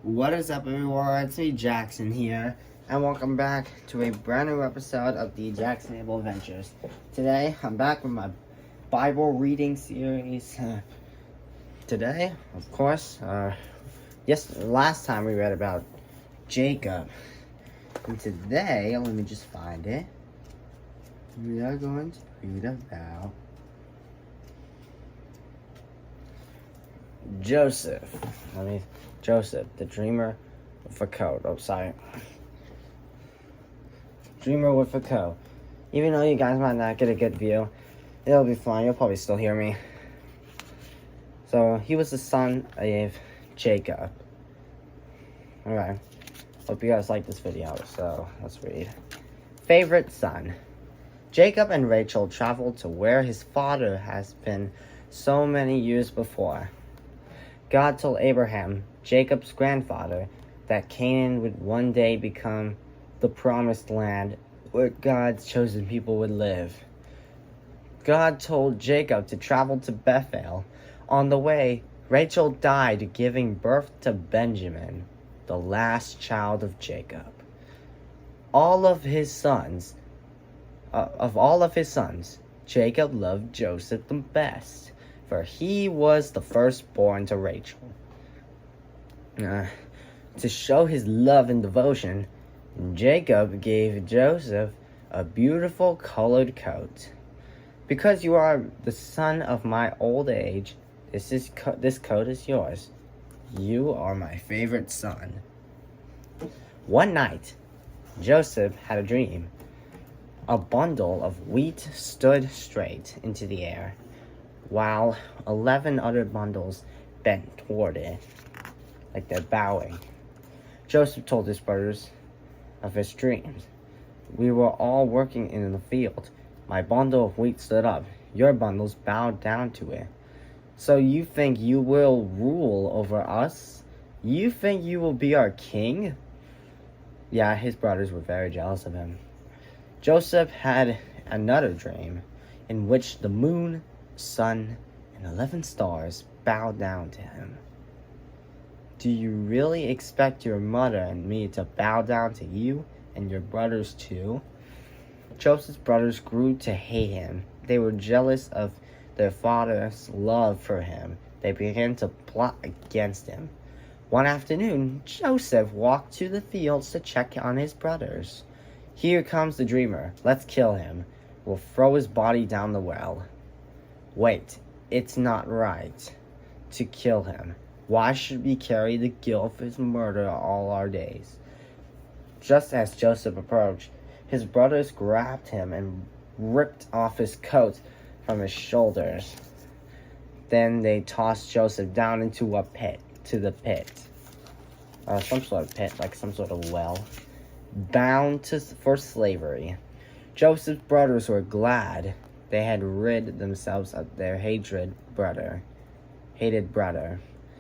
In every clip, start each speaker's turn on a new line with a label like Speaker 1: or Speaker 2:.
Speaker 1: What is up, everyone? It's me, Jaxson here, and welcome back to a brand new episode of the Jaxson Able Adventures. Today, I'm back with my Bible reading series. Today, of course, last time we read about Jacob, and today, let me just find it. We are going to read about Joseph, the dreamer with a coat. Oh, sorry. Dreamer with a coat. Even though you guys might not get a good view, it'll be fine. You'll probably still hear me. So, he was the son of Jacob. Alright. Hope you guys like this video. So, let's read. Favorite son. Jacob and Rachel traveled to where his father has been so many years before. God told Abraham, Jacob's grandfather, that Canaan would one day become the promised land where God's chosen people would live. God told Jacob to travel to Bethel. On the way, Rachel died giving birth to Benjamin, the last child of Jacob. Of all of his sons, Jacob loved Joseph the best, for he was the firstborn to Rachel. To show his love and devotion, Jacob gave Joseph a beautiful colored coat. Because you are the son of my old age, this coat is yours. You are my favorite son. One night, Joseph had a dream. A bundle of wheat stood straight into the air, while 11 other bundles bent toward it, like they're bowing. Joseph told his brothers of his dreams. We were all working in the field. My bundle of wheat stood up. Your bundles bowed down to it. So you think you will rule over us? You think you will be our king? Yeah, his brothers were very jealous of him. Joseph had another dream in which the moon, sun, and 11 stars bowed down to him. Do you really expect your mother and me to bow down to you and your brothers too? Joseph's brothers grew to hate him. They were jealous of their father's love for him. They began to plot against him. One afternoon, Joseph walked to the fields to check on his brothers. Here comes the dreamer. Let's kill him. We'll throw his body down the well. Wait, it's not right to kill him. Why should we carry the guilt of his murder all our days? Just as Joseph approached, his brothers grabbed him and ripped off his coat from his shoulders. Then they tossed Joseph down into the pit. Some sort of pit, like some sort of well. Bound for slavery. Joseph's brothers were glad they had rid themselves of their hated brother.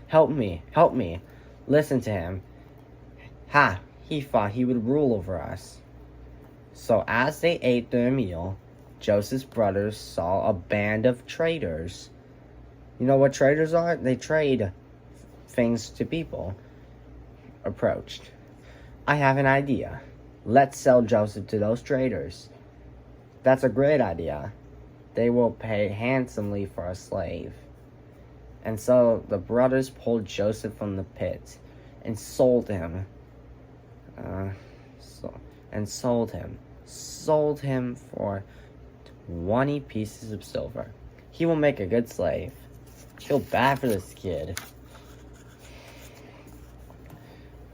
Speaker 1: Help me. Listen to him. He thought he would rule over us. So as they ate their meal, Joseph's brothers saw a band of traders. You know what traders are? They trade things to people. Approached. I have an idea. Let's sell Joseph to those traders. That's a great idea. They will pay handsomely for a slave. And so the brothers pulled Joseph from the pit and sold him. Sold him for 20 pieces of silver. He will make a good slave. I feel bad for this kid.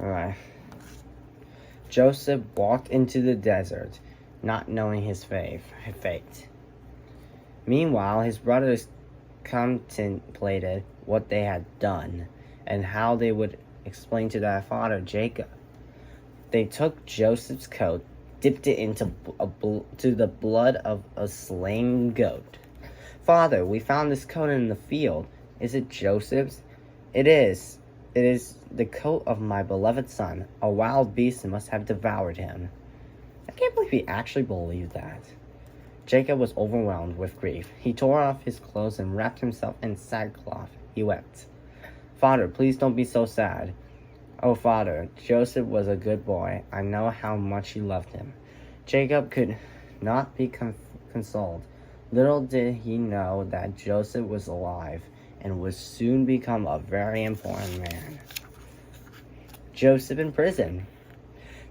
Speaker 1: Alright. Joseph walked into the desert, not knowing his fate. Meanwhile, his brothers contemplated what they had done and how they would explain to their father Jacob. They took Joseph's coat, dipped it into the blood of a slain goat. Father, we found this coat in the field. Is it Joseph's? It is. It is the coat of my beloved son. A wild beast must have devoured him. I can't believe he actually believed that. Jacob was overwhelmed with grief. He tore off his clothes and wrapped himself in sackcloth. He wept. Father, please don't be so sad. Oh, Father, Joseph was a good boy. I know how much you loved him. Jacob could not be consoled. Little did he know that Joseph was alive and would soon become a very important man. Joseph in prison.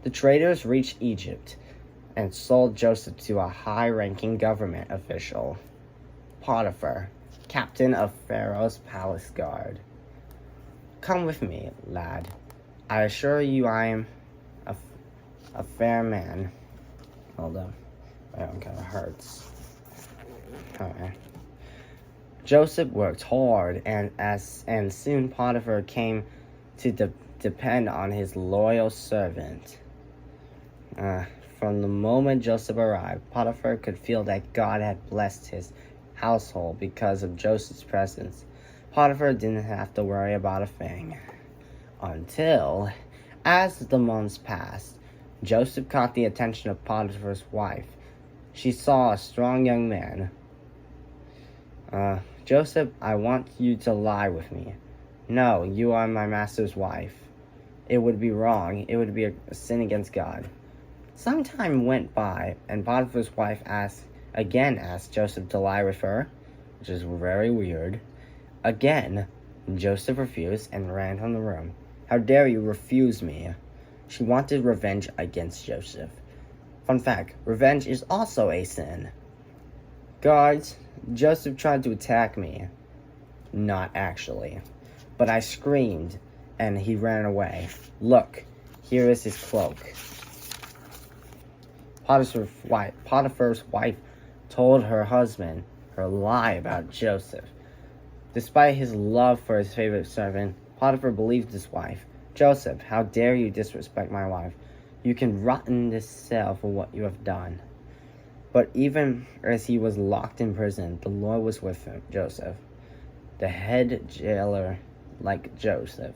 Speaker 1: The traders reached Egypt and sold Joseph to a high-ranking government official, Potiphar, captain of Pharaoh's palace guard. Come with me, lad. I assure you I am a fair man. Hold on. My arm kind of hurts. Okay. Joseph worked hard, and soon Potiphar came to depend on his loyal servant. From the moment Joseph arrived, Potiphar could feel that God had blessed his household because of Joseph's presence. Potiphar didn't have to worry about a thing. Until, as the months passed, Joseph caught the attention of Potiphar's wife. She saw a strong young man. Joseph, I want you to lie with me. No, you are my master's wife. It would be wrong. It would be a sin against God. Some time went by, and Potiphar's wife asked Joseph to lie with her, which is very weird. Again, Joseph refused and ran from the room. How dare you refuse me? She wanted revenge against Joseph. Fun fact, revenge is also a sin. Guards, Joseph tried to attack me. Not actually. But I screamed, and he ran away. Look, here is his cloak. Potiphar's wife told her husband her lie about Joseph. Despite his love for his favorite servant, Potiphar believed his wife. Joseph, how dare you disrespect my wife? You can rot in this cell for what you have done. But even as he was locked in prison, the Lord was with him, Joseph. The head jailer liked Joseph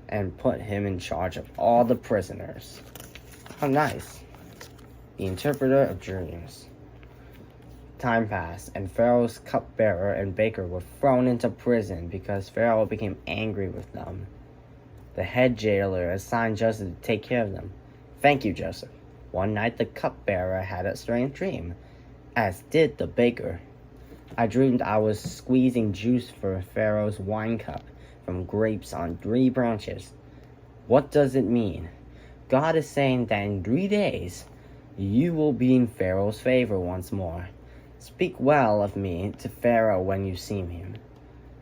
Speaker 1: and put him in charge of all the prisoners. How nice. The interpreter of dreams. Time passed, and Pharaoh's cupbearer and baker were thrown into prison because Pharaoh became angry with them. The head jailer assigned Joseph to take care of them. Thank you, Joseph. One night the cupbearer had a strange dream, as did the baker. I dreamed I was squeezing juice for Pharaoh's wine cup from grapes on 3 branches. What does it mean? God is saying that in 3 days, you will be in Pharaoh's favor once more. Speak well of me to Pharaoh when you see him.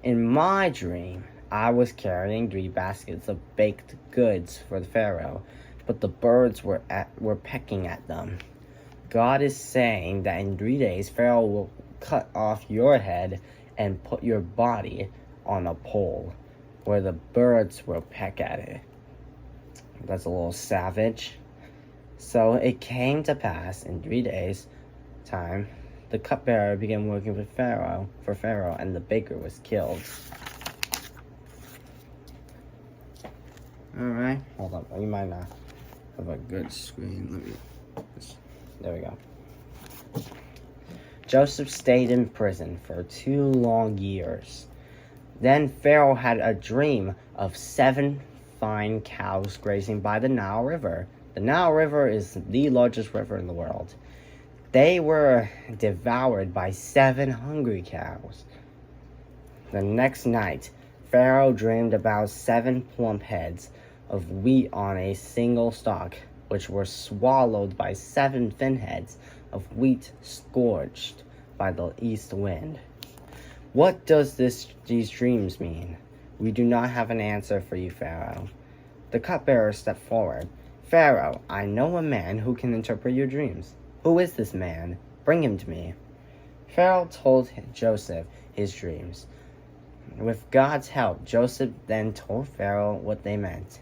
Speaker 1: In my dream, I was carrying 3 baskets of baked goods for the Pharaoh, but the birds were pecking at them. God is saying that in 3 days, Pharaoh will cut off your head and put your body on a pole where the birds will peck at it. That's a little savage. So it came to pass in 3 days' time, the cupbearer began working for Pharaoh, and the baker was killed. Alright, hold up. You might not have a good screen. There we go. Joseph stayed in prison for 2 long years. Then Pharaoh had a dream of 7 fine cows grazing by the Nile River. The Nile River is the largest river in the world. They were devoured by 7 hungry cows. The next night, Pharaoh dreamed about 7 plump heads of wheat on a single stalk, which were swallowed by 7 thin heads of wheat scorched by the east wind. What does these dreams mean? We do not have an answer for you, Pharaoh. The cupbearer stepped forward. Pharaoh, I know a man who can interpret your dreams. Who is this man? Bring him to me. Pharaoh told Joseph his dreams. With God's help, Joseph then told Pharaoh what they meant.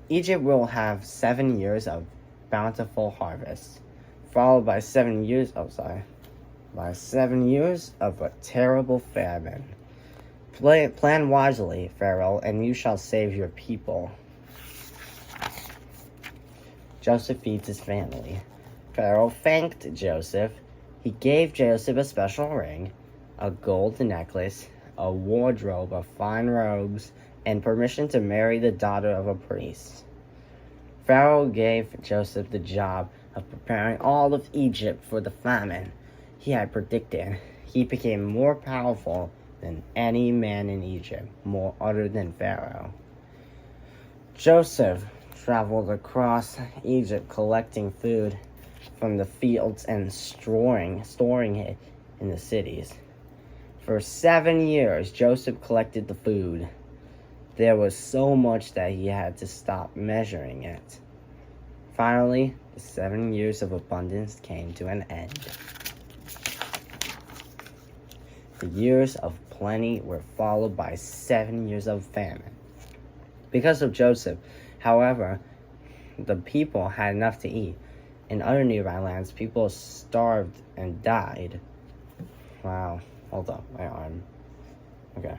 Speaker 1: Egypt will have 7 years of bountiful harvest, followed by 7 years of a terrible famine. Plan wisely, Pharaoh, and you shall save your people. Joseph feeds his family. Pharaoh thanked Joseph. He gave Joseph a special ring, a gold necklace, a wardrobe of fine robes, and permission to marry the daughter of a priest. Pharaoh gave Joseph the job of preparing all of Egypt for the famine he had predicted. He became more powerful than any man in Egypt, more other than Pharaoh. Joseph traveled across Egypt collecting food from the fields and storing it in the cities. For 7 years, Joseph collected the food. There was so much that he had to stop measuring it. Finally, the 7 years of abundance came to an end. The years of plenty were followed by 7 years of famine. Because of Joseph, however, the people had enough to eat. In other nearby lands, people starved and died. Wow, hold up, my arm. Okay.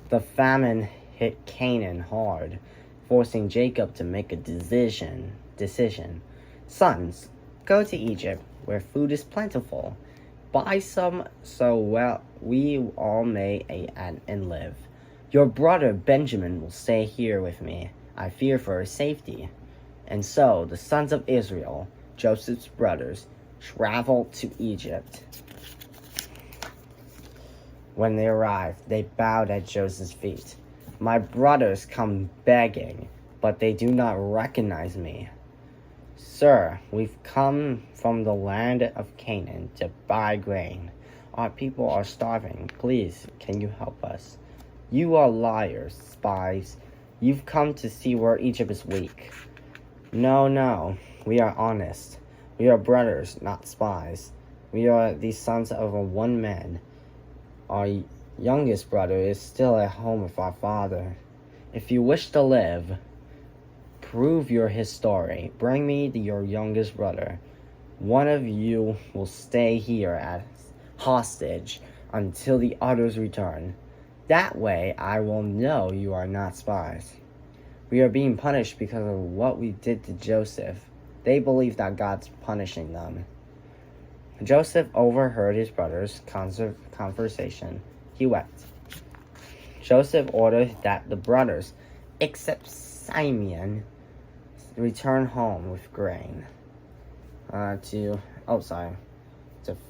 Speaker 1: The famine hit Canaan hard, forcing Jacob to make a decision. Sons, go to Egypt, where food is plentiful. Buy some so we all may eat and live. Your brother Benjamin will stay here with me. I fear for his safety. And so the sons of Israel, Joseph's brothers, traveled to Egypt. When they arrived, they bowed at Joseph's feet. My brothers come begging, but they do not recognize me. Sir, we've come from the land of Canaan to buy grain. Our people are starving. Please, can you help us? You are liars, spies. You've come to see where Egypt is weak. No, we are honest. We are brothers, not spies. We are the sons of one man. Our youngest brother is still at home with our father. If you wish to live, prove his story. Bring me your youngest brother. One of you will stay here as hostage until the others return. That way, I will know you are not spies. We are being punished because of what we did to Joseph. They believe that God's punishing them. Joseph overheard his brothers' conversation. He wept. Joseph ordered that the brothers, except Simeon, return home with grain to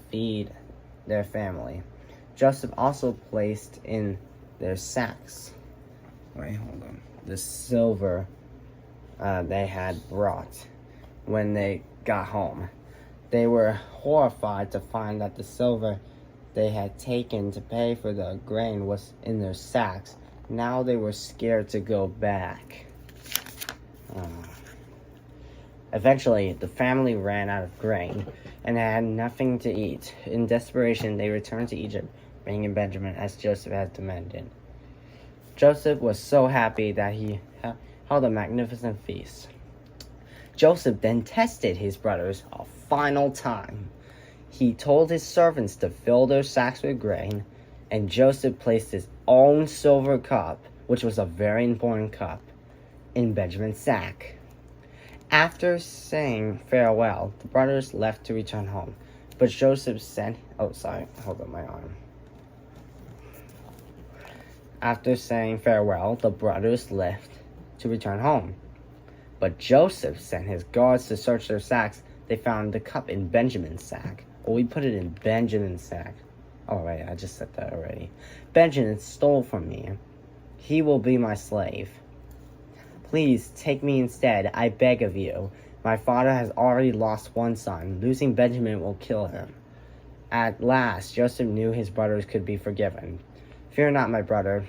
Speaker 1: feed their family. Joseph also placed in their sacks the silver they had brought when they got home. They were horrified to find that the silver they had taken to pay for the grain was in their sacks. Now they were scared to go back. Eventually, the family ran out of grain and had nothing to eat. In desperation, they returned to Egypt, bringing Benjamin as Joseph had demanded. Joseph was so happy that he held a magnificent feast. Joseph then tested his brothers a final time. He told his servants to fill their sacks with grain, and Joseph placed his own silver cup, which was a very important cup, in Benjamin's sack. After saying farewell, the brothers left to return home. But Joseph sent... After saying farewell, the brothers left to return home. But Joseph sent his guards to search their sacks. They found the cup in Benjamin's sack. Well, we put it in Benjamin's sack. Oh, right, I just said that already. Benjamin stole from me. He will be my slave. Please take me instead, I beg of you. My father has already lost one son. Losing Benjamin will kill him. At last, Joseph knew his brothers could be forgiven. Fear not, my brother,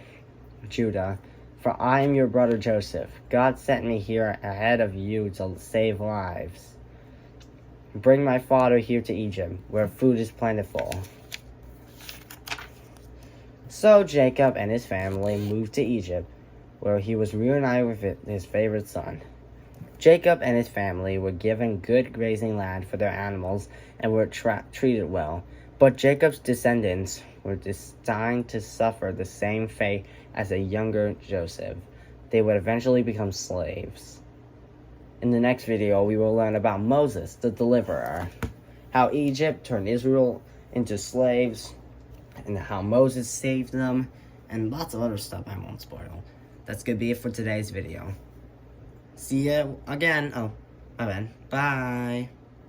Speaker 1: Judah, for I am your brother Joseph. God sent me here ahead of you to save lives. Bring my father here to Egypt, where food is plentiful. So Jacob and his family moved to Egypt, where he was reunited with his favorite son. Jacob and his family were given good grazing land for their animals and were treated well. But Jacob's descendants were destined to suffer the same fate as a younger Joseph. They would eventually become slaves. In the next video, we will learn about Moses, the deliverer, how Egypt turned Israel into slaves, and how Moses saved them, and lots of other stuff I won't spoil. That's gonna be it for today's video. See ya again. Oh, my bad. Bye.